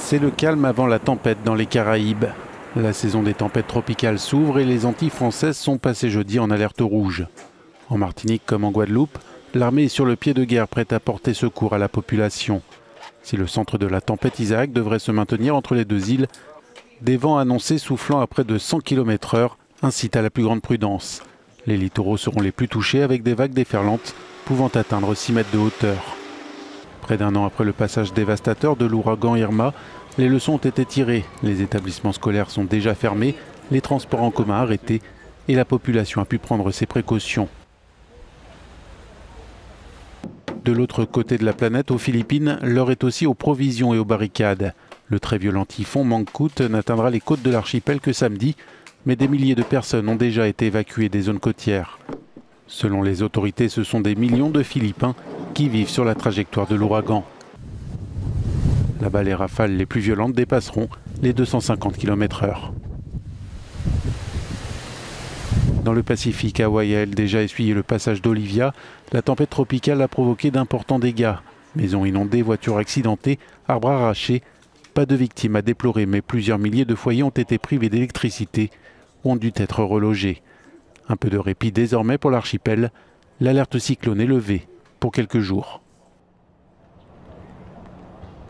C'est le calme avant la tempête dans les Caraïbes. La saison des tempêtes tropicales s'ouvre et les Antilles françaises sont passées jeudi en alerte rouge. En Martinique comme en Guadeloupe, l'armée est sur le pied de guerre prête à porter secours à la population. Si le centre de la tempête Isaac devrait se maintenir entre les deux îles, des vents annoncés soufflant à près de 100 km/h incitent à la plus grande prudence. Les littoraux seront les plus touchés avec des vagues déferlantes pouvant atteindre 6 mètres de hauteur. Près d'un an après le passage dévastateur de l'ouragan Irma, les leçons ont été tirées. Les établissements scolaires sont déjà fermés, les transports en commun arrêtés et la population a pu prendre ses précautions. De l'autre côté de la planète, aux Philippines, l'heure est aussi aux provisions et aux barricades. Le très violent typhon Mangkhut n'atteindra les côtes de l'archipel que samedi, mais des milliers de personnes ont déjà été évacuées des zones côtières. Selon les autorités, ce sont des millions de Philippins qui vivent sur la trajectoire de l'ouragan. Là-bas, les rafales les plus violentes dépasseront les 250 km/h. Dans le Pacifique, Hawaï a déjà essuyé le passage d'Olivia. La tempête tropicale a provoqué d'importants dégâts. Maisons inondées, voitures accidentées, arbres arrachés. Pas de victimes à déplorer, mais plusieurs milliers de foyers ont été privés d'électricité ou ont dû être relogés. Un peu de répit désormais pour l'archipel. L'alerte cyclone est levée pour quelques jours.